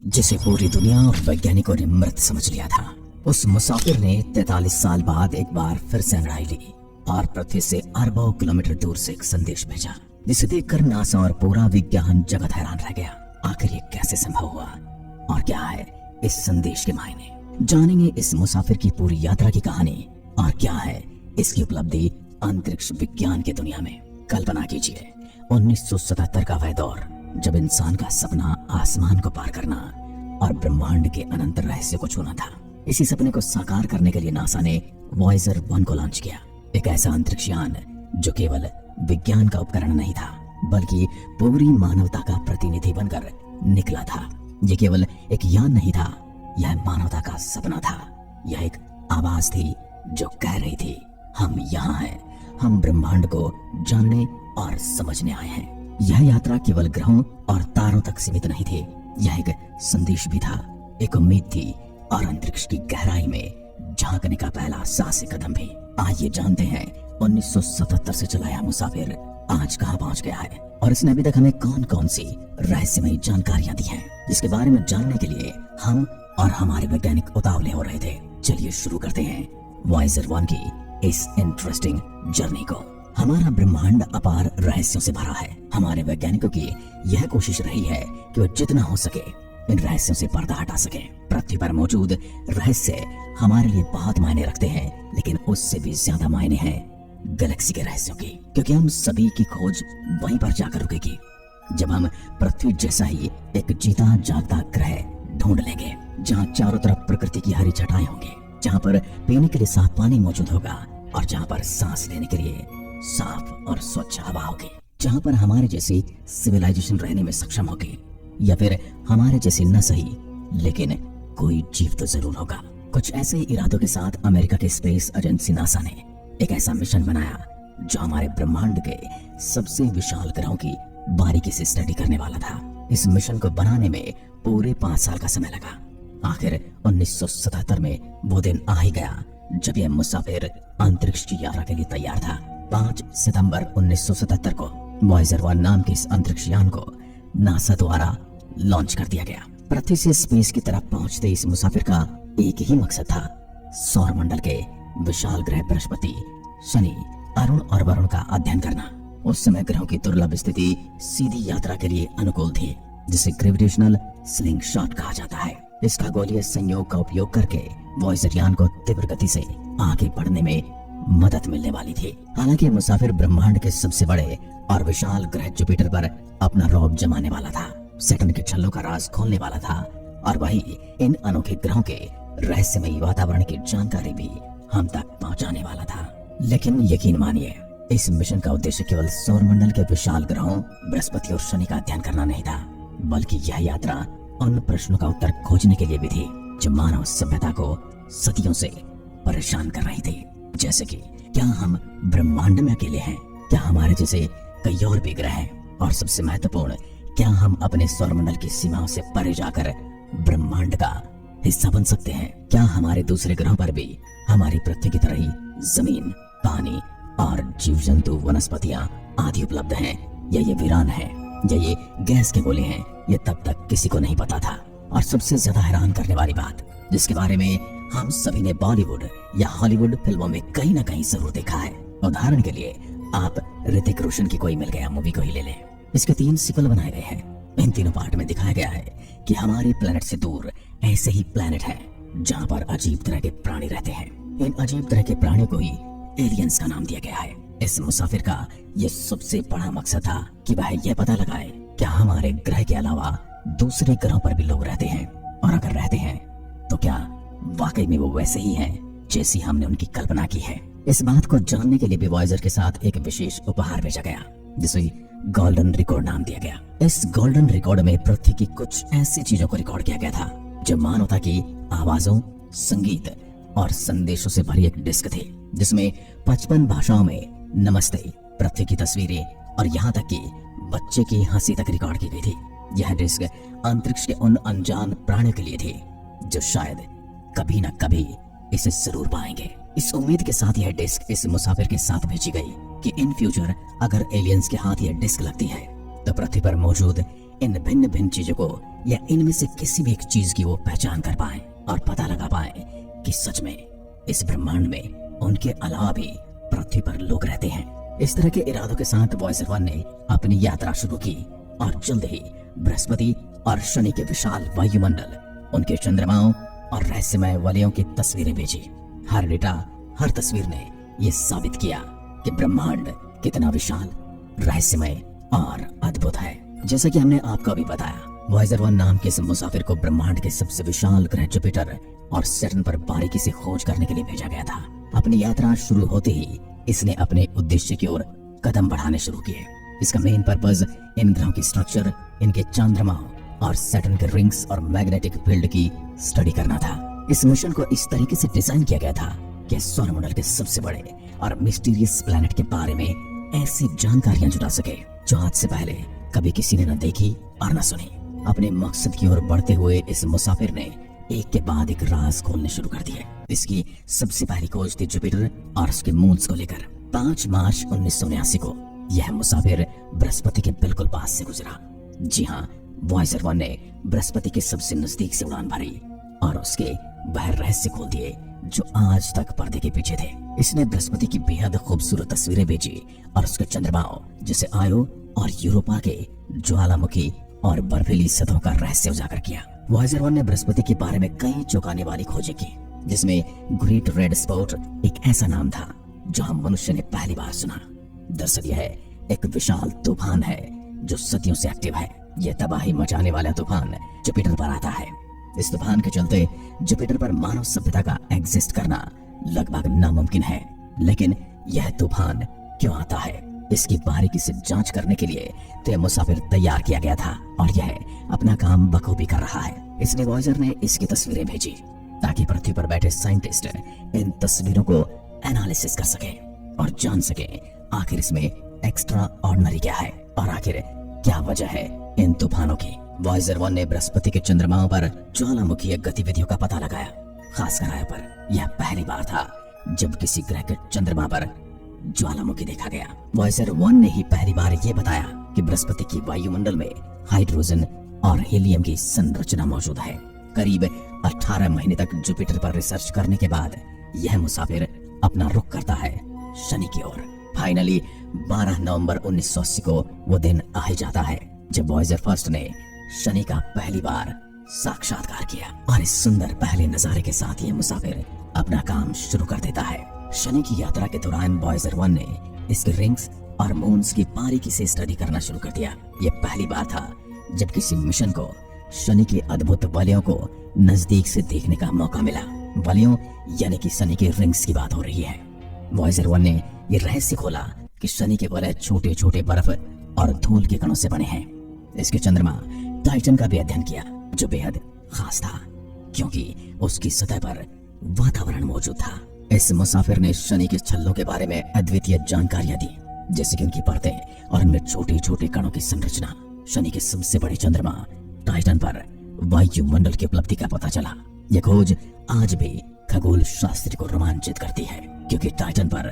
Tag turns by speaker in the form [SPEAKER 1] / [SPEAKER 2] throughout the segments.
[SPEAKER 1] जिसे पूरी दुनिया और वैज्ञानिकों ने मृत समझ लिया था। उस मुसाफिर ने 43 साल बाद एक बार फिर से अंगड़ाई ली और पृथ्वी से अरबों किलोमीटर दूर से एक संदेश भेजा, जिसे देखकर नासा और पूरा विज्ञान जगत हैरान रह गया। आखिर ये कैसे संभव हुआ और क्या है इस संदेश के मायने? जानेंगे इस मुसाफिर की पूरी यात्रा की कहानी और क्या है इसकी उपलब्धि अंतरिक्ष विज्ञान की दुनिया में। कल्पना कीजिए 1977 का वह दौर जब इंसान का सपना आसमान को पार करना और ब्रह्मांड के अनंत रहस्य को छूना था। इसी सपने को साकार करने के लिए नासा ने वॉयेजर 1 को लॉन्च किया, एक ऐसा अंतरिक्ष यान जो केवल विज्ञान का उपकरण नहीं था बल्कि पूरी मानवता का प्रतिनिधि बनकर निकला था। यह केवल एक यान नहीं था, यह मानवता का सपना था। यह एक आवाज थी जो कह रही थी, हम यहाँ हैं, हम ब्रह्मांड को जानने और समझने आए हैं। यह यात्रा केवल ग्रहों और तारों तक सीमित नहीं थी, यह एक संदेश भी था, एक उम्मीद थी और अंतरिक्ष की गहराई में झांकने का पहला साहसिक कदम भी। आइए जानते हैं 1977 से चला यह मुसाफिर आज कहां पहुंच गया है और इसने अभी तक हमें कौन कौन सी रहस्यमयी जानकारियां दी हैं, जिसके बारे में जानने के लिए हम और हमारे वैज्ञानिक उतावले हो रहे थे। चलिए शुरू करते हैं वॉयेजर 1 की इस इंटरेस्टिंग जर्नी को। हमारा ब्रह्मांड अपार रहस्यों से भरा है। हमारे वैज्ञानिकों की यह कोशिश रही है कि वो जितना हो सके इन रहस्यों से पर्दा हटा सके। पृथ्वी पर मौजूद रहस्य हमारे लिए बहुत मायने रखते हैं, लेकिन उससे भी ज्यादा मायने हैं गैलेक्सी के रहस्यों की, क्योंकि हम सभी की खोज वहीं पर जाकर रुकेगी जब हम पृथ्वी जैसा ही एक जीता जागता ग्रह ढूंढ लेंगे, जहाँ चारों तरफ प्रकृति की हरी छटाएं होंगी, जहाँ पर पीने के लिए साफ पानी मौजूद होगा और जहाँ पर सांस लेने के लिए साफ और स्वच्छ हवा होगी, जहाँ पर हमारे जैसी सिविलाइजेशन रहने में सक्षम होगी, या फिर हमारे जैसी न सही लेकिन कोई जीव तो जरूर होगा। कुछ ऐसे ही इरादों के साथ अमेरिका की स्पेस एजेंसी नासा ने एक ऐसा मिशन बनाया जो हमारे ब्रह्मांड के सबसे विशाल ग्रहों की बारीकी से स्टडी करने वाला था। इस मिशन को बनाने में पूरे 5 साल का समय लगा। आखिर 1977 में वो दिन आ ही गया जब यह मुसाफिर अंतरिक्ष की यात्रा के लिए तैयार था। 5 सितंबर 1977 को वॉयेजर 1 नाम के इस अंतरिक्ष यान को नासा द्वारा लॉन्च कर दिया गया। पृथ्वी से स्पेस की तरफ पहुंचते इस मुसाफिर का एक ही मकसद था, सौर मंडल के विशाल ग्रह बृहस्पति, शनि, अरुण और वरुण का अध्ययन करना। उस समय ग्रहों की दुर्लभ स्थिति सीधी यात्रा के लिए अनुकूल थी, जिसे ग्रेविटेशनल स्लिंग शॉट कहा जाता है। इस खगोलीय संयोग का उपयोग करके वॉयेजर यान को तीव्र गति से आगे बढ़ने में मदद मिलने वाली थी। हालांकि मुसाफिर ब्रह्मांड के सबसे बड़े और विशाल ग्रह जुपिटर पर अपना रौब जमाने वाला था, सैटर्न के छल्लों का राज खोलने वाला था और वही इन अनोखे ग्रहों के रहस्यमयी वातावरण की जानकारी भी हम तक पहुंचाने वाला था। लेकिन यकीन मानिए, इस मिशन का उद्देश्य केवल सौरमंडल के विशाल ग्रहों बृहस्पति और शनि का अध्ययन करना नहीं था, बल्कि यह यात्रा उन प्रश्नों का उत्तर खोजने के लिए भी थी जो मानव सभ्यता को सदियों से परेशान कर रही थी। जैसे कि क्या हम ब्रह्मांड में अकेले हैं, क्या हमारे जैसे कई और भी ग्रह हैं, और सबसे महत्वपूर्ण, क्या हम अपने सौरमंडल की सीमाओं से परे जाकर ब्रह्मांड का हिस्सा बन सकते हैं? क्या हमारे दूसरे ग्रहों पर भी हमारी पृथ्वी की तरह ही जमीन, पानी और जीव जंतु, वनस्पतियां आदि उपलब्ध हैं, या ये वीरान है, या ये गैस के गोले हैं? ये तब तक किसी को नहीं पता था। और सबसे ज्यादा हैरान करने वाली बात, जिसके बारे में हम सभी ने बॉलीवुड या हॉलीवुड फिल्मों में कहीं ना कहीं जरूर देखा है। उदाहरण के लिए आप ऋतिक रोशन की कोई मिल गया मूवी को ही ले लें। इसके 3 सीक्वल बनाए गए हैं। इन तीनों पार्ट में दिखाया गया है कि हमारे प्लेनेट से दूर ऐसे ही प्लेनेट हैं जहां पर अजीब तरह के प्राणी रहते हैं। इन अजीब तरह के प्राणियों को ही एलियंस का नाम दिया गया है। इस मुसाफिर का यह सबसे बड़ा मकसद था कि वह यह पता लगाए क्या हमारे ग्रह के अलावा दूसरे ग्रहों पर भी लोग रहते हैं, और अगर रहते हैं तो क्या वाकई में वो वैसे ही हैं जैसी हमने उनकी कल्पना की है। इस बात को जानने के लिए भी वॉयेजर के साथ एक विशेष उपहार भेजा गया, जिसे गोल्डन रिकॉर्ड नाम दिया गया। इस गोल्डन रिकॉर्ड में पृथ्वी की कुछ ऐसी चीजों को रिकॉर्ड किया गया था जो मानवता की आवाजों, संगीत और संदेशों से भरी एक डिस्क थी, जिसमें 55 भाषाओं में नमस्ते, पृथ्वी की तस्वीरें और यहाँ तक कि बच्चे की हंसी तक रिकॉर्ड की गई थी। यह डिस्क अंतरिक्ष के उन अनजान प्राणियों के लिए थी जो शायद कभी न कभी इसे जरूर पाएंगे। इस उम्मीद के साथ यह डिस्क इस मुसाफिर के साथ भेजी गई कि इन फ्यूचर अगर एलियंस के हाथ यह डिस्क लगती है तो पृथ्वी पर मौजूद इन भिन्न भिन्न चीजों को या इनमें से किसी भी एक चीज की वो पहचान कर पाए और पता लगा पाए कि सच में इस ब्रह्मांड में उनके अलावा भी पृथ्वी पर लोग रहते हैं। इस तरह के इरादों के साथ वॉयजर 1 ने अपनी यात्रा शुरू की और जल्द ही बृहस्पति और शनि के विशाल वायुमंडल, उनके चंद्रमाओं और रहस्यमय वलयों की तस्वीरें भेजी। हर डेटा, हर तस्वीर ने यह साबित किया कि ब्रह्मांड कितना विशाल, रहस्यमय और अद्भुत है। जैसा कि हमने आपको अभी बताया, वॉयजर 1 नाम के इस मुसाफिर को ब्रह्मांड के सबसे विशाल ग्रह जुपिटर और सैटर्न पर बारीकी से खोज करने के लिए भेजा गया था। अपनी यात्रा शुरू होते ही इसने अपने उद्देश्य की ओर कदम बढ़ाने शुरू किए। इसका मेन पर्पस इन ग्रहों की स्ट्रक्चर, इनके चंद्रमाओं और सैटर्न के रिंग्स और मैग्नेटिक फील्ड की स्टडी करना था। इस मिशन को इस तरीके से डिजाइन किया गया था कि सौरमंडल के सबसे बड़े और मिस्टीरियस प्लैनेट के बारे में ऐसी जानकारियां जुटा सके जो आज से पहले कभी किसी ने न देखी और न सुनी। अपने मकसद की ओर बढ़ते हुए इस मुसाफिर ने एक के बाद एक राज खोलने शुरू कर दिए। इसकी सबसे पहली खोज थी जुपिटर और उसके मून्स को लेकर। 5 मार्च 1979 को यह मुसाफिर बृहस्पति के बिल्कुल पास से गुजरा। जी हाँ, वॉयजर 1 ने बृहस्पति के सबसे नजदीक से उड़ान भरी और उसके वह रहस्य खोल दिए जो आज तक पर्दे के पीछे थे। इसने बृहस्पति की बेहद खूबसूरत तस्वीरें भेजी और उसके चंद्रमाओं जैसे आयो और यूरोपा के ज्वालामुखी और बर्फीली सतहों का रहस्य उजागर किया। वॉयजर 1 ने बृहस्पति के बारे में कई चौंकाने वाली खोजें की, जिसमें ग्रेट रेड स्पॉट एक ऐसा नाम था जो हम मनुष्य ने पहली बार सुना। दरअसल यह एक विशाल तूफान है जो सदियों से एक्टिव है। यह तबाही मचाने वाला तूफान जुपिटर पर आता है। इस तूफान के चलते जुपिटर पर मानव सभ्यता का एग्जिस्ट करना लगभग नामुमकिन है। लेकिन यह तूफान क्यों आता है, इसकी बारीकी से जांच करने के लिए तो यह मुसाफिर तैयार किया गया था और यह अपना काम बखूबी कर रहा है। इसलिए वॉयजर ने इसकी तस्वीरें भेजी ताकि पृथ्वी पर बैठे साइंटिस्ट इन तस्वीरों को एनालिसिस कर सके और जान सके आखिर इसमें एक्स्ट्रा ऑर्डिनरी क्या है और आखिर क्या वजह है इन तूफानों की। वॉयजर 1 ने बृहस्पति के चंद्रमाओं पर ज्वालामुखी गतिविधियों का पता लगाया। खासकर आयो पर यह पहली बार था जब किसी ग्रह के चंद्रमा पर ज्वालामुखी देखा गया। वॉयजर 1 ने ही पहली बार यह बताया कि बृहस्पति की वायुमंडल में हाइड्रोजन और हीलियम की संरचना मौजूद है। करीब 18 महीने तक जुपिटर पर रिसर्च करने के बाद यह मुसाफिर अपना रुख करता है शनि की ओर। फाइनली 12 नवंबर 1980 को वो दिन आ ही जाता है जब वॉयजर फर्स्ट ने शनि का पहली बार साक्षात्कार किया और इस सुंदर पहले नजारे के साथ ये मुसाफिर अपना काम शुरू कर देता है। शनि की यात्रा के दौरान वॉयजर 1 ने इसके रिंग्स और मून्स की बारीकी से स्टडी करना शुरू कर दिया। यह पहली बार था जब किसी मिशन को शनि के अद्भुत वलयों को नजदीक से देखने का मौका मिला। वलयों यानी कि शनि के रिंग्स की बात हो रही है। वॉयजर 1 ने यह रहस्य खोला कि शनि के वलय छोटे छोटे बर्फ और धूल के कणों से बने हैं। इसके चंद्रमा टाइटन का भी अध्ययन किया जो बेहद खास था क्योंकि उसकी सतह पर वातावरण मौजूद था। इस मुसाफिर ने शनि के छल्लों के बारे में अद्वितीय जानकारियां दी, जैसे कि उनकी परतें और उनमें छोटे छोटे कणों की संरचना। शनि के सबसे बड़े चंद्रमा टाइटन पर वायुमंडल की उपलब्धि का पता चला। यह खोज आज भी खगोल शास्त्री को रोमांचित करती है क्योंकि टाइटन पर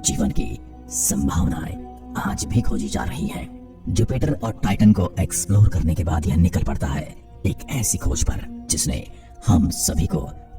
[SPEAKER 1] जीवन की संभावनाएं आज भी खोजी जा रही है। जुपिटर और टाइटन को एक्सप्लोर करने के बाद यह निकल पड़ता है एक ऐसी खोज पर जिसने हम सभी को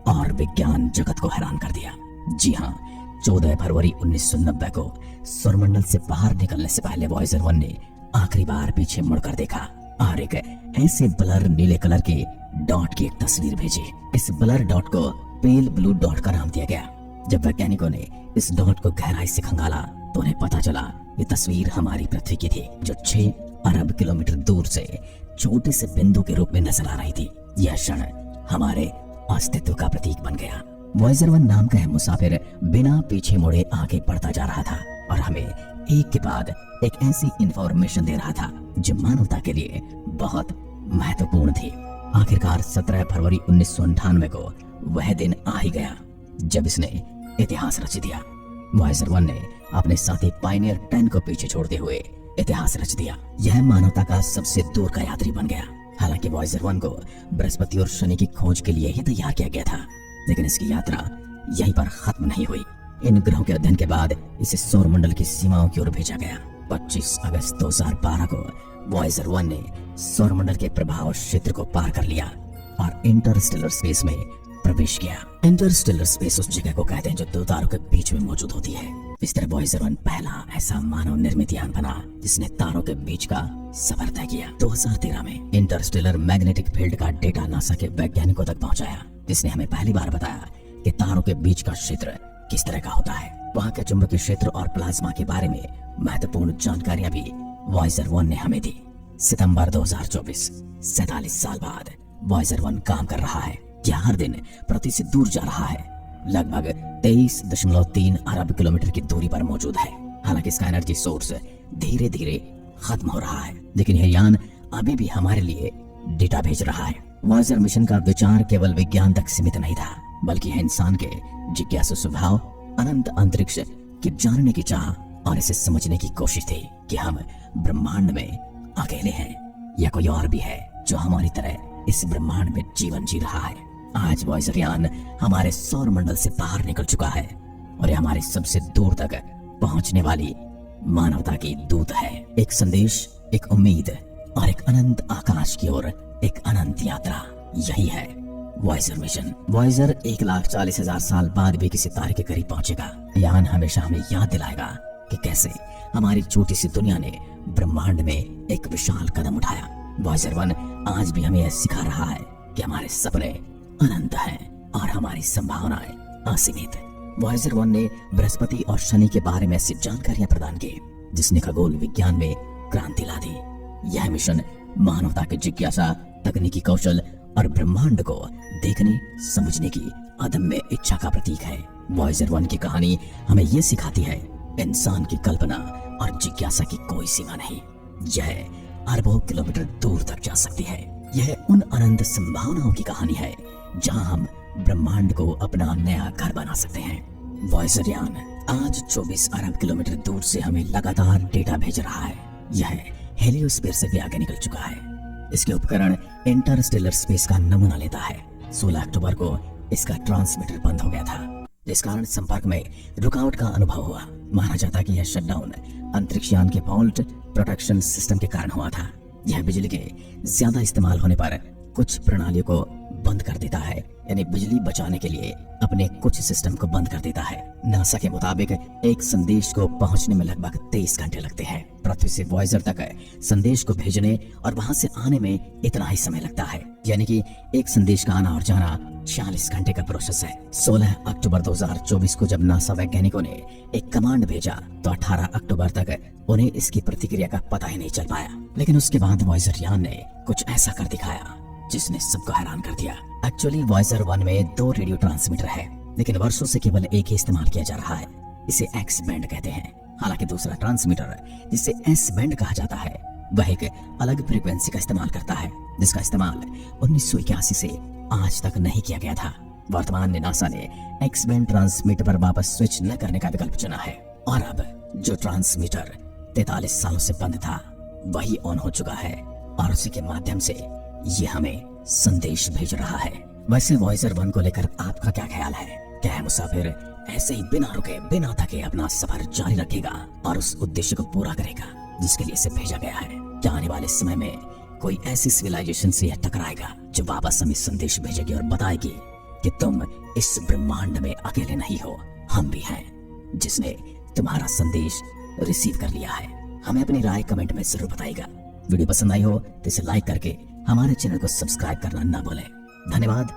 [SPEAKER 1] और विज्ञान जगत को हैरान कर दिया। जी हाँ, 14 फरवरी 1990 को सौरमंडल से बाहर निकलने से पहले वॉयजर 1 ने आखिरी बार पीछे मुड़कर देखा और एक ऐसे ब्लर नीले कलर के डॉट की एक तस्वीर भेजी। इस ब्लर डॉट को पेल ब्लू डॉट का नाम दिया गया। जब वैज्ञानिकों ने इस डॉट को गहराई से खंगाला तो उन्हें पता चला ये तस्वीर हमारी पृथ्वी की थी जो 6 अरब किलोमीटर दूर से छोटे से बिंदु के रूप में नजर आ रही थी। यह क्षण हमारे अस्तित्व का प्रतीक बन गया। वॉयजर 1 नाम का यह मुसाफिर बिना पीछे मुड़े आगे बढ़ता जा रहा था और हमें एक के बाद एक ऐसी इंफॉर्मेशन दे रहा था जो मानवता के लिए बहुत महत्वपूर्ण थी। आखिरकार 17 फरवरी 1998 को वह दिन आ ही गया जब इसने इतिहास रच दिया। वॉयजर 1 ने अपने साथी पायनियर 10 को पीछे छोड़ते हुए इतिहास रच दिया। यह मानवता का सबसे दूर का यात्री बन गया। हालांकि वॉयजर 1 को बृहस्पति और शनि की खोज के लिए ही तैयार किया गया था, लेकिन इसकी यात्रा यहीं पर खत्म नहीं हुई। इन ग्रहों के अध्ययन के बाद इसे सौरमंडल की सीमाओं की ओर भेजा गया 25 अगस्त 2012 को वॉयजर 1 ने सौरमंडल के प्रभाव क्षेत्र को पार कर लिया और इंटरस्टेलर स्पेस में प्रवेश किया। इंटरस्टेलर स्पेस उस जगह को कहते हैं जो दो तारों के बीच में मौजूद होती है। इस तरह वॉयजर 1 पहला ऐसा मानव निर्मित यान बना जिसने तारों के बीच का सफर तय किया। 2013 में इंटरस्टेलर मैग्नेटिक फील्ड का डेटा नासा के वैज्ञानिकों तक पहुंचाया, जिसने हमें पहली बार बताया कि तारों के बीच का क्षेत्र किस तरह का होता है। वहां के चुंबकीय क्षेत्र और प्लाज्मा के बारे में महत्वपूर्ण जानकारियां भी वॉयजर 1 ने हमें दी। सितंबर 2024, 47 साल बाद वॉयजर 1 काम कर रहा है। यह हर दिन पृथ्वी से दूर जा रहा है, लगभग 23.3 अरब किलोमीटर की दूरी पर मौजूद है। हालांकि इसका एनर्जी सोर्स धीरे धीरे खत्म हो रहा है, लेकिन यह यान अभी भी हमारे लिए डेटा भेज रहा है। वॉयजर मिशन का विचार केवल विज्ञान तक सीमित नहीं था, बल्कि यह इंसान के जिज्ञासु स्वभाव, अनंत अंतरिक्ष की जानने की चाह और इसे समझने की कोशिश थी कि हम ब्रह्मांड में अकेले हैं या कोई और भी है जो हमारी तरह इस ब्रह्मांड में जीवन जी रहा है। आज वॉयजर यान हमारे सौर मंडल से बाहर निकल चुका है और यह हमारे सबसे दूर तक पहुंचने वाली मानवता की दूत है। एक संदेश, एक उम्मीद और एक अनंत आकाश की ओर एक अनंत यात्रा, यही है वॉयजर मिशन। वॉयजर 1,40,000 साल बाद भी किसी तारे के करीब पहुंचेगा। यान हमेशा हमें याद दिलाएगा कि कैसे हमारी छोटी सी दुनिया ने ब्रह्मांड में एक विशाल कदम उठाया। वॉयजर 1 आज भी हमें यह सिखा रहा है कि हमारे सपने अनंत हैं और हमारी संभावनाएं असीमित। वॉयजर 1 ने बृहस्पति और शनि के बारे में ऐसी जानकारियां प्रदान की जिसने खगोल विज्ञान में क्रांति ला दी। यह मिशन मानवता की जिज्ञासा, तकनीकी कौशल और ब्रह्मांड को देखने समझने की अदम्य इच्छा का प्रतीक है। वॉयजर 1 की कहानी हमें यह सिखाती है, इंसान की कल्पना और जिज्ञासा की कोई सीमा नहीं। यह अरबों किलोमीटर दूर तक जा सकती है। यह उन अनंत संभावनाओं की कहानी है जहां हम ब्रह्मांड को अपना नया घर बना सकते हैं। वॉयजर यान आज 24 अरब किलोमीटर दूर से हमें लगातार डेटा भेज रहा है। यह हेलियोस्फीयर से भी आगे निकल चुका है। इसके उपकरण इंटरस्टेलर स्पेस का नमूना लेता है। 16 अक्टूबर को इसका ट्रांसमीटर बंद हो गया था, जिस कारण संपर्क में रुकावट का अनुभव हुआ। माना जाता कि यह शटडाउन अंतरिक्ष यान के वोल्ट प्रोटेक्शन सिस्टम के कारण हुआ था। यह बिजली के ज्यादा इस्तेमाल होने पर कुछ प्रणालियों को बंद कर देता है, यानी बिजली बचाने के लिए अपने कुछ सिस्टम को बंद कर देता है। नासा के मुताबिक एक संदेश को पहुंचने में लगभग 23 घंटे लगते हैं। पृथ्वी से वॉयजर तक संदेश को भेजने और वहां से आने में इतना ही समय लगता है, यानी कि एक संदेश का आना और जाना 46 घंटे का प्रोसेस है। 16 अक्टूबर 2024 को जब नासा वैज्ञानिकों ने एक कमांड भेजा तो 18 अक्टूबर तक उन्हें इसकी प्रतिक्रिया का पता ही नहीं चल पाया। लेकिन उसके बाद वॉयजर यान ने कुछ ऐसा कर दिखाया जिसने सबको हैरान कर दिया। एक्चुअली वॉयजर 1 में 2 रेडियो ट्रांसमीटर है, लेकिन वर्षों से केवल एक ही इस्तेमाल किया जा रहा है। इसे एक्स बैंड कहते हैं। हालांकि दूसरा ट्रांसमीटर, जिसे एस बैंड कहा जाता है, वह एक अलग फ्रीक्वेंसी का इस्तेमाल करता है, जिसका इस्तेमाल 1981 से आज तक नहीं किया गया था। वर्तमान में नासा ने एक्स बैंड ट्रांसमीटर पर वापस स्विच न करने का विकल्प चुना है और अब जो ट्रांसमीटर 43 सालों से बंद था वही ऑन हो चुका है और उसी के माध्यम से ये हमें संदेश भेज रहा है। वैसे वॉयजर 1 को लेकर आपका क्या ख्याल है? क्या है मुसाफिर ऐसे ही बिना रुके बिना थके अपना सफर जारी रखेगा और उस उद्देश्य को पूरा करेगा जिसके लिए इसे भेजा गया है? क्या आने वाले समय में कोई ऐसी सिविलाइजेशन से यह टकराएगा जो वापस हमें संदेश भेजेगी और बताएगी कि तुम इस ब्रह्मांड में अकेले नहीं हो, हम भी हैं जिसने तुम्हारा संदेश रिसीव कर लिया है? हमें अपनी राय कमेंट में जरूर बताइएगा। वीडियो पसंद आई हो तो इसे लाइक करके हमारे चैनल को सब्सक्राइब करना ना भूलें। धन्यवाद।